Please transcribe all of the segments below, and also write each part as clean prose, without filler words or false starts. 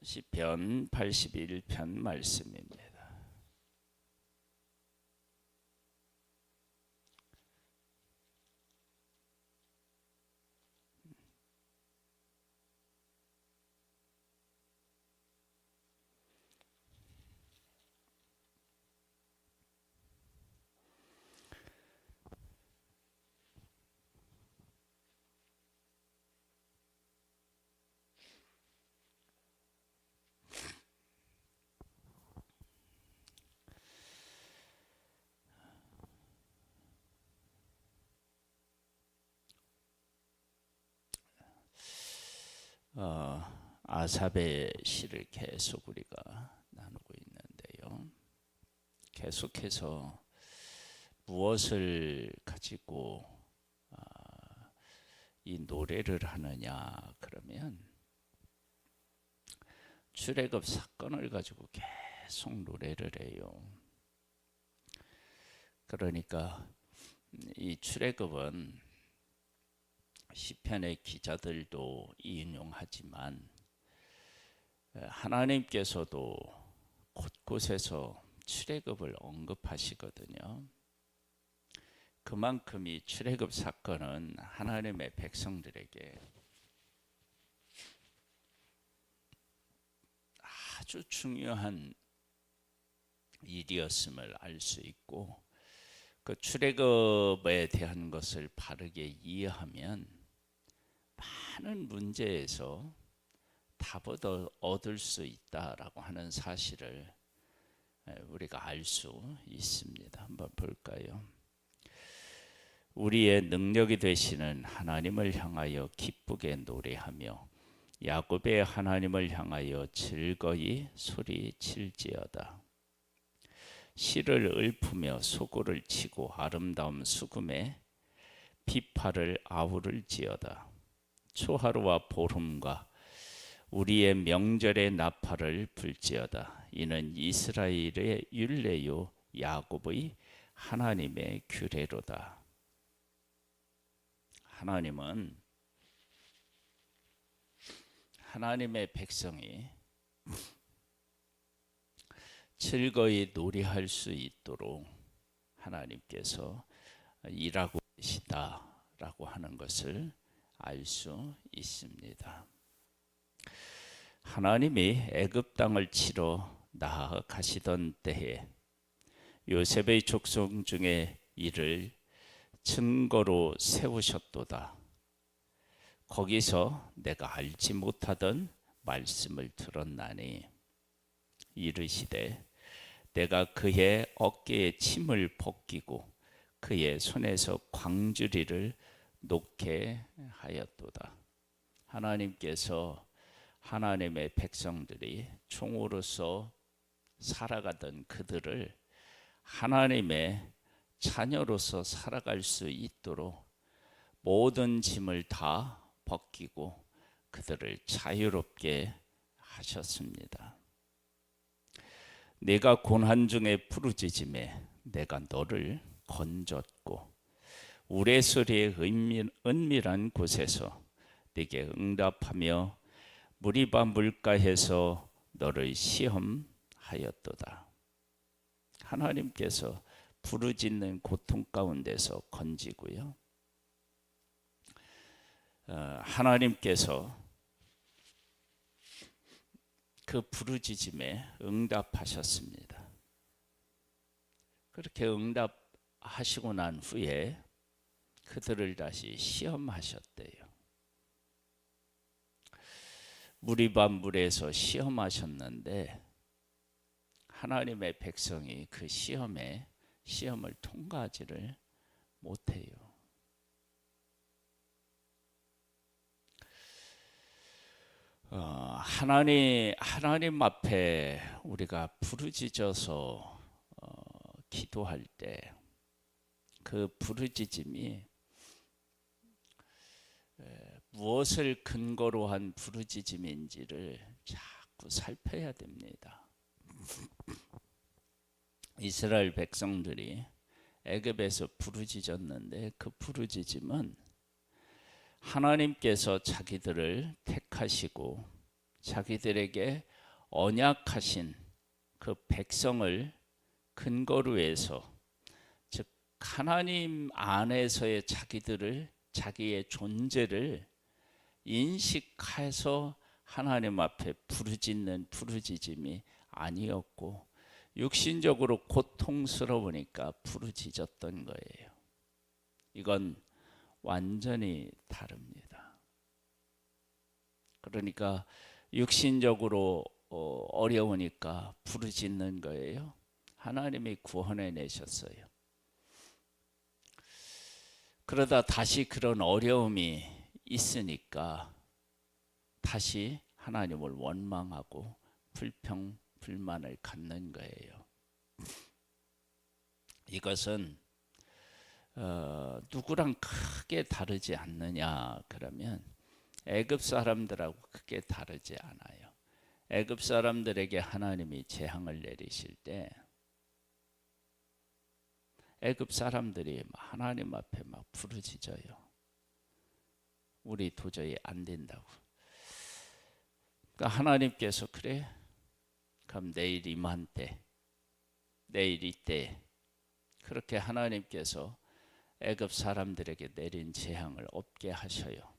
시편 81편 말씀입니다. 아삽의 시를 계속 우리가 나누고 있는데요. 계속해서 무엇을 가지고 이 노래를 하느냐 그러면 출애굽 사건을 가지고 계속 노래를 해요. 그러니까 이 출애굽은 시편의 기자들도 인용하지만 하나님께서도 곳곳에서 출애굽을 언급하시거든요. 그만큼 이 출애굽 사건은 하나님의 백성들에게 아주 중요한 일이었음을 알 수 있고, 그 출애굽에 대한 것을 바르게 이해하면 많은 문제에서 답을 얻을 수 있다라고 하는 사실을 우리가 알 수 있습니다. 한번 볼까요? 우리의 능력이 되시는 하나님을 향하여 기쁘게 노래하며 야곱의 하나님을 향하여 즐거이 소리칠지어다. 시를 읊으며 소고를 치고 아름다운 수금에 비파를 아우를지어다. 초하루와 보름과 우리의 명절의 나팔을 불지어다. 이는 이스라엘의 율례요 야곱의 하나님의 규례로다. 하나님은 하나님의 백성이 즐거이 노래할 수 있도록 하나님께서 일하고 계시다라고 하는 것을 알 수 있습니다. 하나님이 애굽 땅을 치러 나아가시던 때에 요셉의 족속 중에 이를 증거로 세우셨도다. 거기서 내가 알지 못하던 말씀을 들었나니 이르시되 내가 그의 어깨에 침을 벗기고 그의 손에서 광주리를 놓게 하였도다. 하나님께서 하나님의 백성들이 종으로서 살아가던 그들을 하나님의 자녀로서 살아갈 수 있도록 모든 짐을 다 벗기고 그들을 자유롭게 하셨습니다. 내가 고난 중에 부르짖음에 내가 너를 건졌고 우레소리의 은밀한 곳에서 네게 응답하며 무리바 물가에서 너를 시험하였도다. 하나님께서 부르짖는 고통 가운데서 건지고요. 하나님께서 그 부르짖음에 응답하셨습니다. 그렇게 응답하시고 난 후에 그들을 다시 시험하셨대요. 무리바 물에서 시험하셨는데 하나님의 백성이 그 시험을 통과하지를 못해요. 하나님 앞에 우리가 부르짖어서 기도할 때 그 부르짖음이 무엇을 근거로 한 부르짖음인지를 자꾸 살펴야 됩니다. 이스라엘 백성들이 애굽에서 부르짖었는데 그 부르짖음은 하나님께서 자기들을 택하시고 자기들에게 언약하신 그 백성을 근거로 해서, 즉 하나님 안에서의 자기의 존재를 인식해서 하나님 앞에 부르짖는 부르짖음이 아니었고, 육신적으로 고통스러우니까 부르짖었던 거예요. 이건 완전히 다릅니다. 그러니까 육신적으로 어려우니까 부르짖는 거예요. 하나님이 구원해 내셨어요. 그러다 다시 그런 어려움이 있으니까 다시 하나님을 원망하고 불평불만을 갖는 거예요. 이것은 누구랑 크게 다르지 않느냐 그러면 애굽 사람들하고 크게 다르지 않아요. 애굽 사람들에게 하나님이 재앙을 내리실 때 애굽 사람들이 하나님 앞에 막 부르짖어요. 우리 도저히 안 된다고. 그러니까 하나님께서 그래? 그럼 내일 이맘때, 내일 이때, 그렇게 하나님께서 애굽 사람들에게 내린 재앙을 없게 하셔요.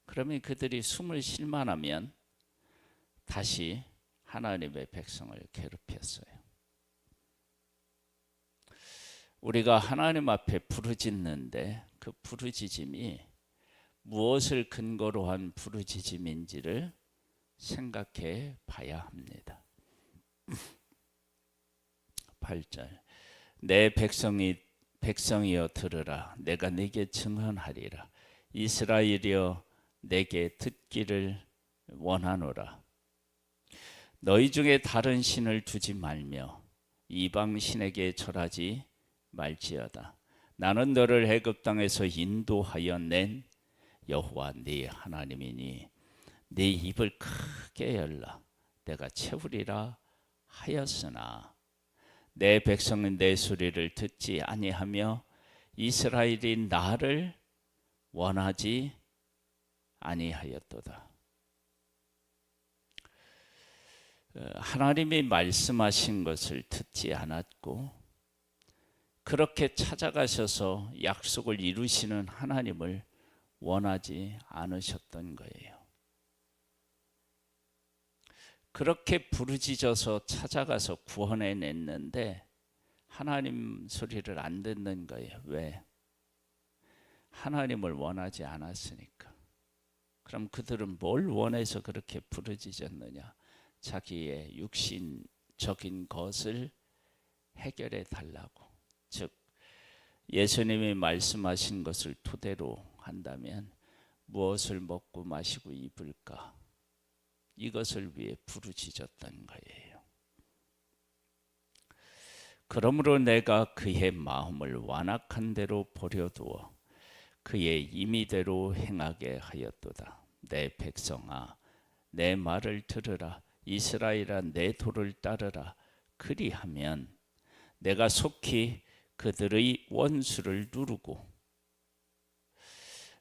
그러면 그들이 숨을 쉴 만하면 다시 하나님의 백성을 괴롭혔어요. 우리가 하나님 앞에 부르짖는데 그 부르짖음이 무엇을 근거로 한 부르짖음인지를 생각해 봐야 합니다. 8절 내 백성이여 들으라. 내가 네게 증언하리라. 이스라엘이여 내게 듣기를 원하노라. 너희 중에 다른 신을 두지 말며 이방 신에게 절하지 말지어다. 나는 너를 애굽 땅에서 인도하여 낸 여호와 네 하나님이니 네 입을 크게 열라. 내가 채우리라 하였으나 내 백성은 내 소리를 듣지 아니하며 이스라엘이 나를 원하지 아니하였도다. 하나님이 말씀하신 것을 듣지 않았고 그렇게 찾아가셔서 약속을 이루시는 하나님을 원하지 않으셨던 거예요. 그렇게 부르짖어서 찾아가서 구원해 냈는데 하나님 소리를 안 듣는 거예요. 왜? 하나님을 원하지 않았으니까. 그럼 그들은 뭘 원해서 그렇게 부르짖었느냐? 자기의 육신적인 것을 해결해 달라고. 즉 예수님이 말씀하신 것을 토대로 한다면 무엇을 먹고 마시고 입을까? 이것을 위해 부르짖었던 거예요. 그러므로 내가 그의 마음을 완악한 대로 버려두어 그의 임의대로 행하게 하였도다. 내 백성아 내 말을 들으라. 이스라엘아 내 도를 따르라. 그리하면 내가 속히 그들의 원수를 누르고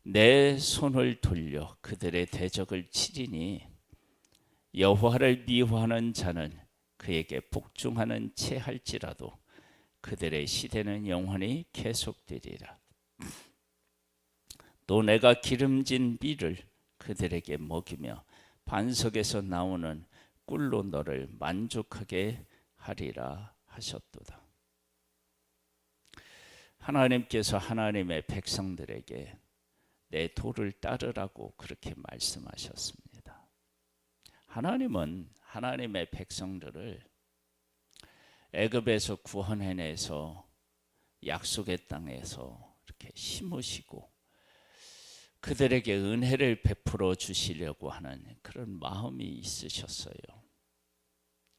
내 손을 돌려 그들의 대적을 치리니 여호와를 미워하는 자는 그에게 복종하는 채 할지라도 그들의 시대는 영원히 계속되리라. 또 내가 기름진 밀을 그들에게 먹이며 반석에서 나오는 꿀로 너를 만족하게 하리라 하셨도다. 하나님께서 하나님의 백성들에게 내 도를 따르라고 그렇게 말씀하셨습니다. 하나님은 하나님의 백성들을 애굽에서 구원해내서 약속의 땅에서 이렇게 심으시고 그들에게 은혜를 베풀어 주시려고 하는 그런 마음이 있으셨어요.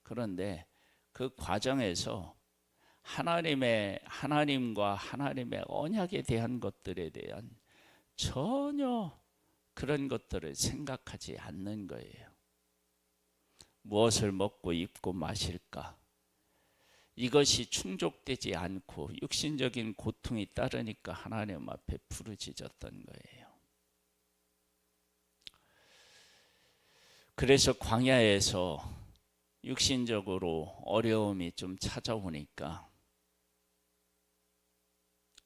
그런데 그 과정에서 하나님과 하나님의 언약에 대한 것들에 대한 전혀 그런 것들을 생각하지 않는 거예요. 무엇을 먹고 입고 마실까? 이것이 충족되지 않고 육신적인 고통이 따르니까 하나님 앞에 부르짖었던 거예요. 그래서 광야에서 육신적으로 어려움이 좀 찾아오니까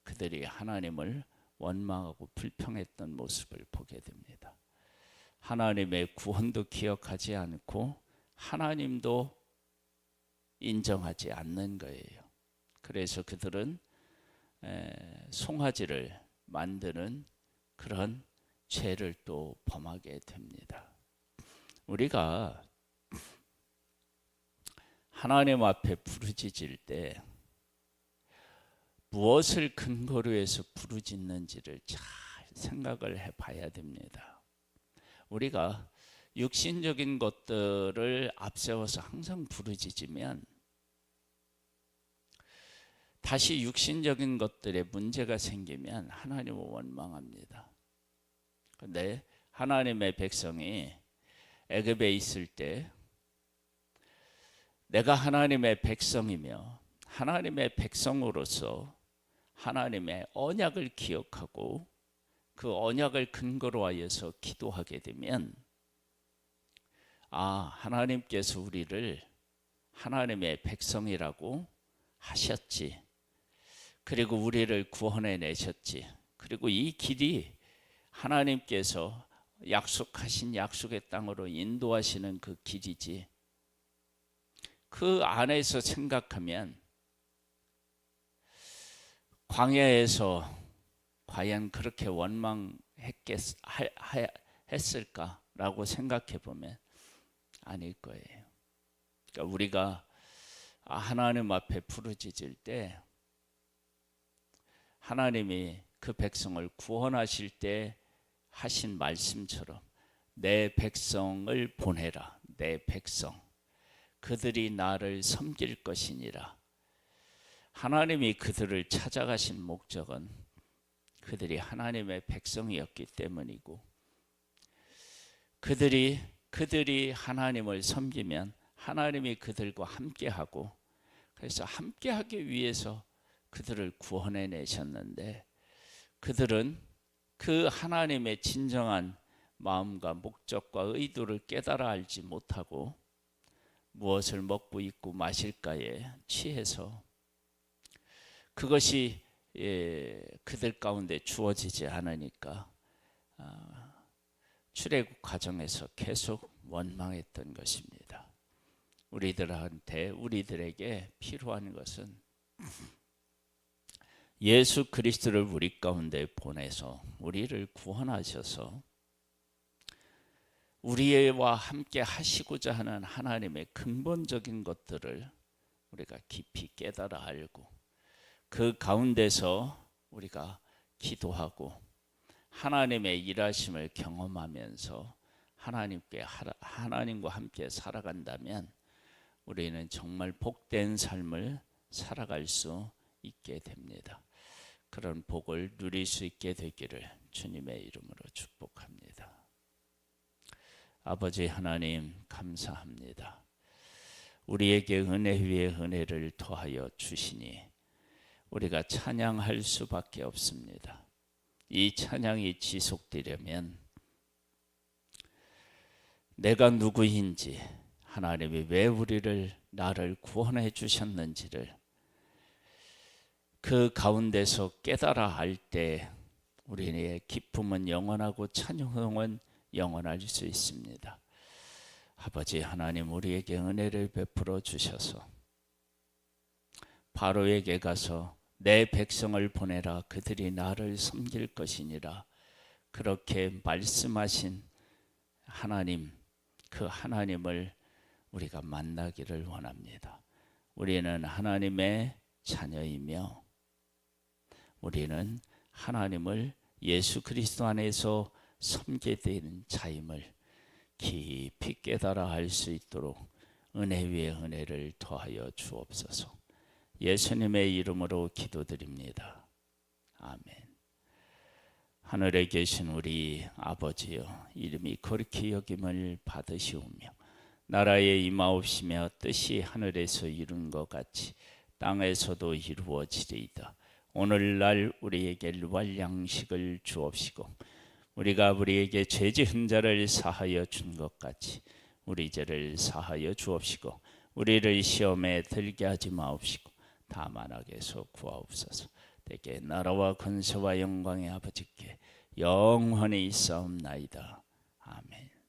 그들이 하나님을 원망하고 불평했던 모습을 보게 됩니다. 하나님의 구원도 기억하지 않고 하나님도 인정하지 않는 거예요. 그래서 그들은 송아지를 만드는 그런 죄를 또 범하게 됩니다. 우리가 하나님 앞에 부르짖을 때 무엇을 근거로 해서 부르짖는지를 잘 생각을 해봐야 됩니다. 우리가 육신적인 것들을 앞세워서 항상 부르짖으면 다시 육신적인 것들에 문제가 생기면 하나님을 원망합니다. 그런데 하나님의 백성이 애굽에 있을 때 내가 하나님의 백성이며 하나님의 백성으로서 하나님의 언약을 기억하고 그 언약을 근거로 하여서 기도하게 되면 하나님께서 우리를 하나님의 백성이라고 하셨지. 그리고 우리를 구원해 내셨지. 그리고 이 길이 하나님께서 약속하신 약속의 땅으로 인도하시는 그 길이지. 그 안에서 생각하면 광야에서 과연 그렇게 원망했을까라고 생각해 보면 아닐 거예요. 그러니까 우리가 하나님 앞에 부르짖을 때 하나님이 그 백성을 구원하실 때 하신 말씀처럼 내 백성을 보내라. 내 백성. 그들이 나를 섬길 것이니라. 하나님이 그들을 찾아가신 목적은 그들이 하나님의 백성이었기 때문이고 그들이 하나님을 섬기면 하나님이 그들과 함께하고 그래서 함께하기 위해서 그들을 구원해 내셨는데 그들은 그 하나님의 진정한 마음과 목적과 의도를 깨달아 알지 못하고 무엇을 먹고 입고 마실까에 취해서 그것이 그들 가운데 주어지지 않으니까 출애굽 과정에서 계속 원망했던 것입니다. 우리들에게 필요한 것은 예수 그리스도를 우리 가운데 보내서 우리를 구원하셔서 우리와 함께 하시고자 하는 하나님의 근본적인 것들을 우리가 깊이 깨달아 알고 그 가운데서 우리가 기도하고 하나님의 일하심을 경험하면서 하나님과 함께 살아간다면 우리는 정말 복된 삶을 살아갈 수 있게 됩니다. 그런 복을 누릴 수 있게 되기를 주님의 이름으로 축복합니다. 아버지 하나님 감사합니다. 우리에게 은혜 위에 은혜를 더하여 주시니 우리가 찬양할 수밖에 없습니다. 이 찬양이 지속되려면 내가 누구인지 하나님이 왜 나를 구원해 주셨는지를 그 가운데서 깨달아 알 때 우리의 기쁨은 영원하고 찬양은 영원할 수 있습니다. 아버지 하나님 우리에게 은혜를 베풀어 주셔서 바로에게 가서 내 백성을 보내라 그들이 나를 섬길 것이니라 그렇게 말씀하신 하나님 그 하나님을 우리가 만나기를 원합니다. 우리는 하나님의 자녀이며 우리는 하나님을 예수 그리스도 안에서 섬기게 되는 자임을 깊이 깨달아 알 수 있도록 은혜 위에 은혜를 더하여 주옵소서. 예수님의 이름으로 기도드립니다. 아멘. 하늘에 계신 우리 아버지여 이름이 거룩히 여김을 받으시오며 나라에 임하옵시며 뜻이 하늘에서 이룬 것 같이 땅에서도 이루어지리이다. 오늘날 우리에게 일용할 양식을 주옵시고 우리가 우리에게 죄 지은 자를 사하여 준 것 같이 우리 죄를 사하여 주옵시고 우리를 시험에 들게 하지 마옵시고 다만 악에서 구하옵소서. 대개 나라와 권세와 영광의 아버지께 영원히 있사옵나이다. 아멘.